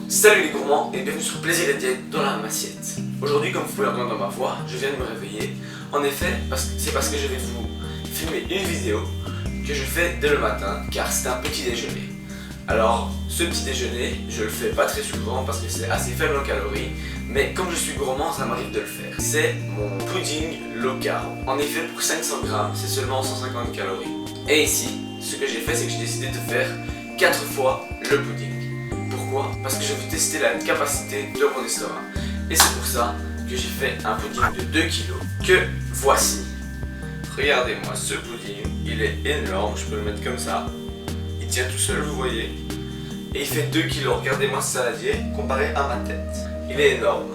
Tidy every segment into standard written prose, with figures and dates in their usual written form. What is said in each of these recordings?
Salut les gourmands et bienvenue sur Plaisir et Diète dans la même assiette. Aujourd'hui, comme vous pouvez l'entendre dans ma voix, je viens de me réveiller. En effet, c'est parce que je vais vous filmer une vidéo que je fais dès le matin car c'est un petit déjeuner. Alors, ce petit déjeuner, je le fais pas très souvent parce que c'est assez faible en calories, mais comme je suis gourmand, ça m'arrive de le faire. C'est mon pudding low carb. En effet, pour 500 grammes, c'est seulement 150 calories. Et ici, ce que j'ai fait, c'est que j'ai décidé de faire 4 fois le pudding. Pourquoi? Parce que je veux tester la capacité de mon estomac. Et c'est pour ça que j'ai fait un pudding de 2 kg que voici. Regardez-moi ce pudding, il est énorme, je peux le mettre comme ça. Il tient tout seul, vous voyez. Et il fait 2 kg, regardez-moi ce saladier comparé à ma tête. Il est énorme.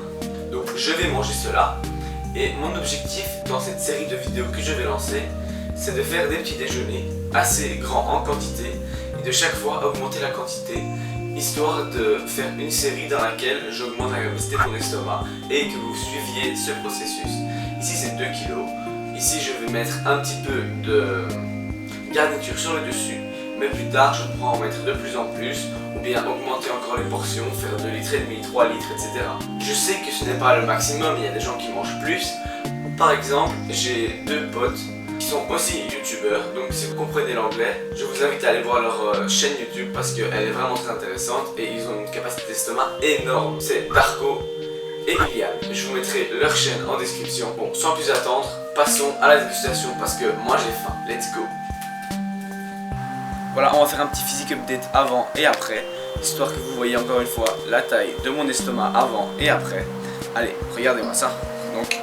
Donc je vais manger cela. Et mon objectif dans cette série de vidéos que je vais lancer, c'est de faire des petits déjeuners assez grands en quantité et de chaque fois augmenter la quantité, histoire de faire une série dans laquelle j'augmente la capacité de mon estomac et que vous suiviez ce processus. Ici c'est 2 kg. Ici je vais mettre un petit peu de garniture sur le dessus, mais plus tard je pourrai en mettre de plus en plus ou bien augmenter encore les portions, faire 2,5 litres, 3 litres, etc. Je sais que ce n'est pas le maximum, il y a des gens qui mangent plus. Par exemple, j'ai 2 potes qui sont aussi youtubeurs, donc si vous comprenez l'anglais, je vous invite à aller voir leur chaîne YouTube parce qu'elle est vraiment très intéressante et ils ont une capacité d'estomac énorme. C'est Darko et Iliane. Je vous mettrai leur chaîne en description. Bon, sans plus attendre, passons à la dégustation parce que moi j'ai faim. Let's go! Voilà, on va faire un petit physique update avant et après, histoire que vous voyez encore une fois la taille de mon estomac avant et après. Allez, regardez-moi ça. Donc,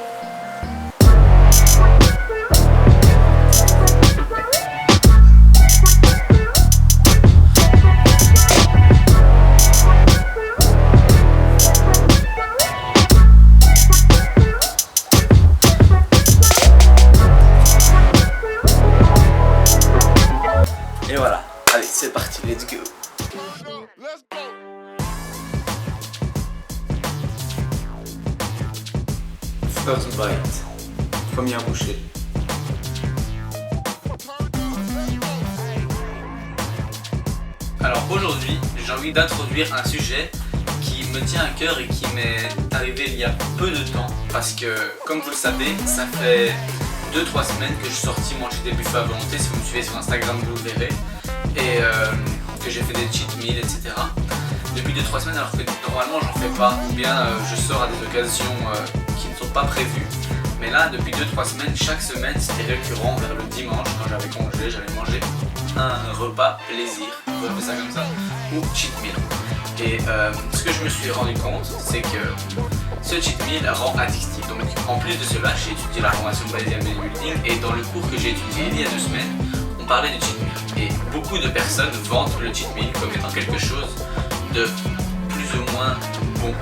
et voilà, allez c'est parti, let's go. First bite, première bouchée. Alors aujourd'hui, j'ai envie d'introduire un sujet qui me tient à cœur et qui m'est arrivé il y a peu de temps. Parce que, comme vous le savez, ça fait 2-3 semaines que je suis sorti manger des buffets à volonté. Si vous me suivez sur Instagram, vous le verrez. Et que j'ai fait des cheat meals, etc. Depuis 2-3 semaines, alors que normalement j'en fais pas. Ou bien je sors à des occasions qui ne sont pas prévues. Mais là, depuis 2-3 semaines, chaque semaine, c'était récurrent vers le dimanche. Quand j'avais congé, j'allais manger un repas plaisir, on va appeler ça comme ça, ou cheat meal. Et ce que je me suis rendu compte, c'est que ce cheat meal rend addictif. Donc en plus de cela, j'ai étudié la formation Body and Bodybuilding et dans le cours que j'ai étudié il y a 2 semaines, on parlait de cheat meal. Et beaucoup de personnes vantent le cheat meal comme étant quelque chose de plus ou moins bon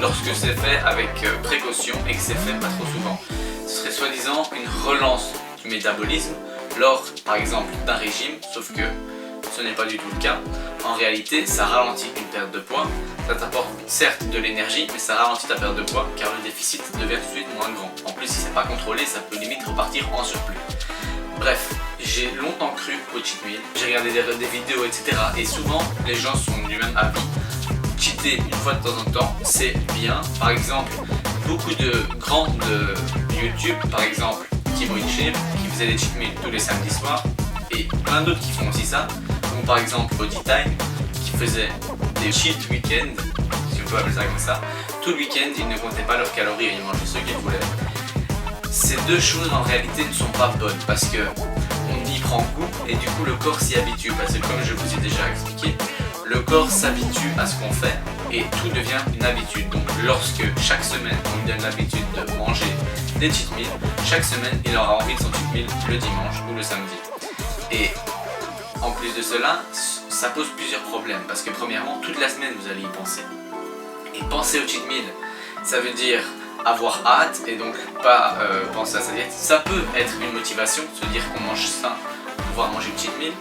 lorsque c'est fait avec précaution et que c'est fait pas trop souvent. Ce serait soi-disant une relance du métabolisme lors par exemple d'un régime, sauf que ce n'est pas du tout le cas. En réalité, ça ralentit une perte de poids, ça t'apporte certes de l'énergie, mais ça ralentit ta perte de poids car le déficit devient tout de suite moins grand. En plus, si c'est pas contrôlé, ça peut limite repartir en surplus. Bref, j'ai longtemps cru au cheat meal, j'ai regardé des vidéos, etc. Et souvent, les gens sont du même avis. Cheater une fois de temps en temps, c'est bien. Par exemple, beaucoup de grands de YouTube, par exemple Tim Winchell, qui faisait des cheat meals tous les samedis soirs, et plein d'autres qui font aussi ça, comme par exemple Body Time, qui faisait des cheat week-ends, si on peut appeler ça comme ça. Tout le week-end, ils ne comptaient pas leurs calories et ils mangeaient ce qu'ils voulaient. Ces deux choses en réalité ne sont pas bonnes parce que on y prend goût et du coup le corps s'y habitue. Parce que comme je vous ai déjà expliqué, le corps s'habitue à ce qu'on fait et tout devient une habitude. Donc lorsque chaque semaine on lui donne l'habitude de manger des cheat meals, chaque semaine il aura envie de son cheat meal le dimanche ou le samedi. Et en plus de cela, ça pose plusieurs problèmes parce que premièrement, toute la semaine vous allez y penser. Et penser au cheat meal, ça veut dire avoir hâte et donc pas penser à sa diète. Ça peut être une motivation, se dire qu'on mange sain pour pouvoir manger le cheat meal,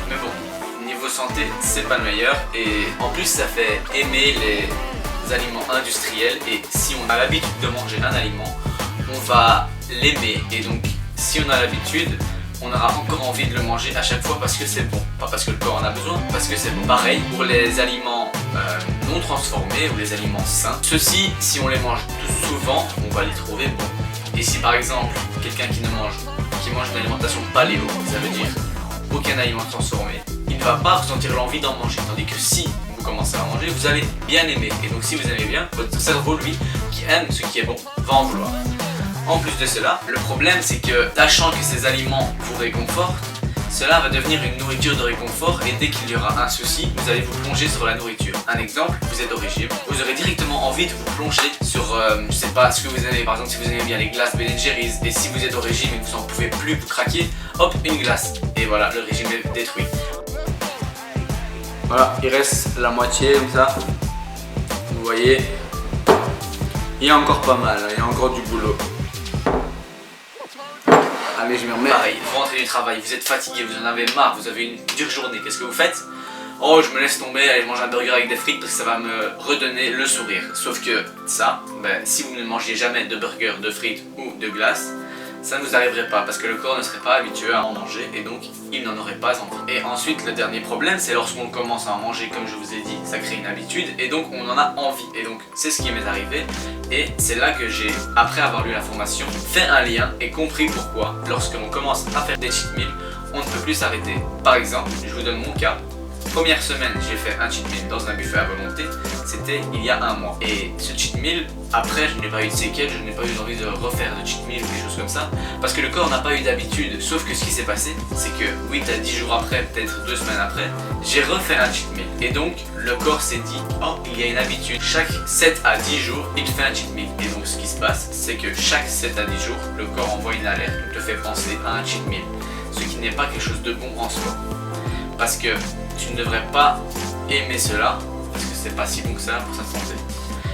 mais bon, niveau santé c'est pas le meilleur et en plus ça fait aimer les aliments industriels et si on a l'habitude de manger un aliment, on va l'aimer et donc si on a l'habitude, on aura encore envie de le manger à chaque fois parce que c'est bon, pas parce que le corps en a besoin, parce que c'est bon. Pareil pour les aliments non transformés ou les aliments sains. Ceux-ci, si on les mange tout souvent, on va les trouver bons. Et si par exemple, quelqu'un qui mange une alimentation paléo, ça veut dire aucun aliment transformé, il ne va pas ressentir l'envie d'en manger. Tandis que si vous commencez à en manger, vous allez bien aimer. Et donc si vous aimez bien, votre cerveau, lui, qui aime ce qui est bon, va en vouloir. En plus de cela, le problème c'est que, sachant que ces aliments vous réconfortent, cela va devenir une nourriture de réconfort et dès qu'il y aura un souci, vous allez vous plonger sur la nourriture. Un exemple, vous êtes au régime, vous aurez directement envie de vous plonger sur, je sais pas, ce que vous aimez. Par exemple, si vous aimez bien les glaces Ben & Jerry's et si vous êtes au régime et que vous en pouvez plus, vous craquez, hop, une glace. Et voilà, le régime est détruit. Voilà, il reste la moitié comme ça. Vous voyez, il y a encore pas mal, il y a encore du boulot. Allez, je m'y remets. Pareil, vous rentrez du travail, vous êtes fatigué, vous en avez marre, vous avez une dure journée, qu'est-ce que vous faites? Oh, je me laisse tomber, allez, je mange un burger avec des frites parce que ça va me redonner le sourire. Sauf que ça, si vous ne mangez jamais de burger, de frites ou de glace, ça ne vous arriverait pas parce que le corps ne serait pas habitué à en manger et donc il n'en aurait pas envie. Et ensuite, le dernier problème, c'est lorsqu'on commence à en manger, comme je vous ai dit, ça crée une habitude et donc on en a envie. Et donc c'est ce qui m'est arrivé et c'est là que j'ai, après avoir lu la formation, fait un lien et compris pourquoi, lorsque l'on commence à faire des cheat meals, on ne peut plus s'arrêter. Par exemple, je vous donne mon cas. Première semaine, j'ai fait un cheat meal dans un buffet à volonté, c'était il y a un mois. Et ce cheat meal, après, je n'ai pas eu de séquelles, je n'ai pas eu envie de refaire de cheat meal ou des choses comme ça, parce que le corps n'a pas eu d'habitude. Sauf que ce qui s'est passé, c'est que 8 à 10 jours après, peut-être 2 semaines après, j'ai refait un cheat meal. Et donc, le corps s'est dit, oh, il y a une habitude, chaque 7 à 10 jours, il fait un cheat meal. Et donc, ce qui se passe, c'est que chaque 7 à 10 jours, le corps envoie une alerte qui te fait penser à un cheat meal. Ce qui n'est pas quelque chose de bon en soi. Parce que tu ne devrais pas aimer cela, parce que c'est pas si bon que ça pour sa santé.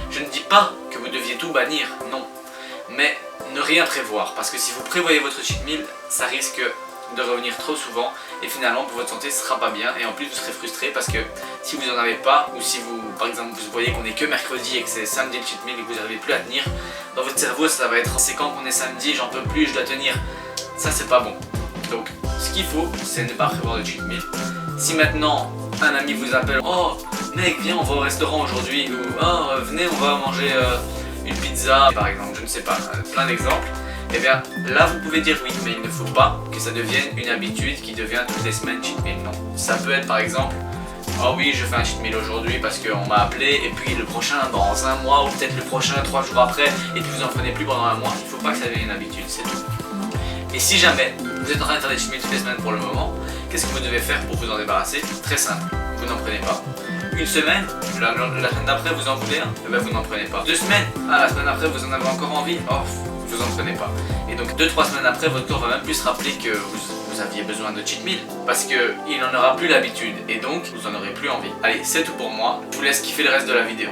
Je ne dis pas que vous deviez tout bannir, non. Mais ne rien prévoir, parce que si vous prévoyez votre cheat meal, ça risque de revenir trop souvent et finalement pour votre santé ce sera pas bien et en plus vous serez frustré parce que si vous en avez pas ou si vous, par exemple, vous voyez qu'on est que mercredi et que c'est samedi le cheat meal et que vous n'arrivez plus à tenir, dans votre cerveau ça va être c'est quand qu'on est samedi, j'en peux plus, je dois tenir. Ça c'est pas bon. Donc ce qu'il faut, c'est ne pas prévoir de cheat meal. Si maintenant un ami vous appelle, oh mec viens on va au restaurant aujourd'hui, ou oh venez on va manger une pizza par exemple, je ne sais pas, plein d'exemples, et bien là vous pouvez dire oui, mais il ne faut pas que ça devienne une habitude qui devient toutes les semaines cheat meal, non. Ça peut être par exemple, oh oui je fais un cheat meal aujourd'hui parce qu'on m'a appelé et puis le prochain dans un mois ou peut-être le prochain 3 jours après et puis vous en prenez plus pendant un mois, il ne faut pas que ça devienne une habitude, c'est tout. Et si jamais vous êtes en train de faire des cheat meals toutes les semaines pour le moment, qu'est-ce que vous devez faire pour vous en débarrasser? Très simple, vous n'en prenez pas. Une semaine, la semaine d'après vous en voulez un, et bien vous n'en prenez pas. 2 semaines, la semaine après vous en avez encore envie, oh, vous en prenez pas. Et donc 2-3 semaines après, votre corps va même plus se rappeler que vous aviez besoin de cheat meal, parce qu'il n'en aura plus l'habitude, et donc vous en aurez plus envie. Allez, c'est tout pour moi, je vous laisse kiffer le reste de la vidéo.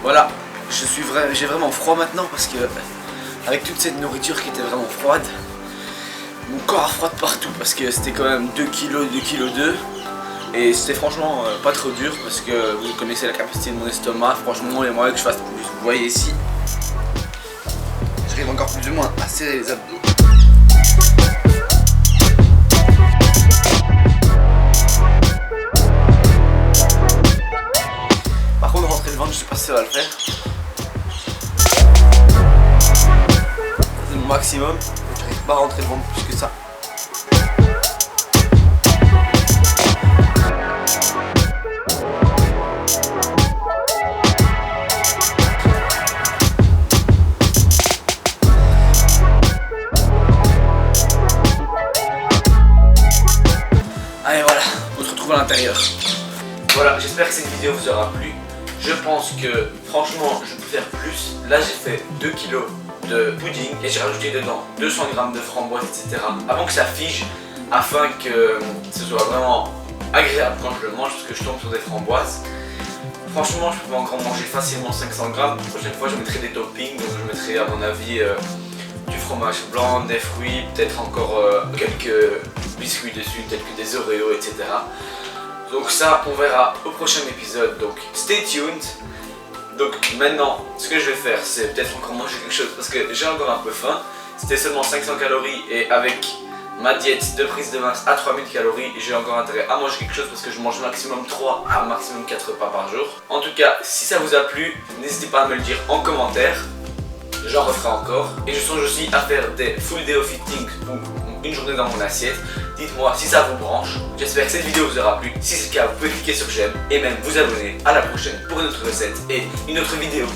Voilà, j'ai vraiment froid maintenant parce que avec toute cette nourriture qui était vraiment froide, mon corps a froid partout parce que c'était quand même 2 kg 2 et c'était franchement pas trop dur parce que vous connaissez la capacité de mon estomac, franchement il y a moyen que je fasse plus. Vous voyez ici, j'arrive encore plus ou moins à serrer les abdos. Par contre rentrer le ventre, je sais pas si ça va le faire. C'est mon maximum, j'arrive pas à rentrer le ventre plus que ça. Allez voilà, on se retrouve à l'intérieur. Voilà, j'espère que cette vidéo vous aura plu. Je pense que franchement je peux faire plus. Là j'ai fait 2 kg de pudding et j'ai rajouté dedans 200 g de framboises, etc. avant que ça fige, afin que ce soit vraiment agréable quand je le mange parce que je tombe sur des framboises. Franchement je peux encore manger facilement 500 g. La prochaine fois je mettrai des toppings, donc je mettrai à mon avis du fromage blanc, des fruits, peut-être encore quelques biscuits dessus, tels que des Oreos, etc. Donc ça on verra au prochain épisode, donc stay tuned. Donc maintenant ce que je vais faire c'est peut-être encore manger quelque chose parce que j'ai encore un peu faim. C'était seulement 500 calories et avec ma diète de prise de masse à 3000 calories, j'ai encore intérêt à manger quelque chose parce que je mange maximum 3 à maximum 4 repas par jour. En tout cas, si ça vous a plu, n'hésitez pas à me le dire en commentaire. J'en referai encore. Et je songe aussi à faire des full day of eating ou une journée dans mon assiette. Dites-moi si ça vous branche. J'espère que cette vidéo vous aura plu. Si c'est le cas, vous pouvez cliquer sur j'aime et même vous abonner. À la prochaine pour une autre recette et une autre vidéo.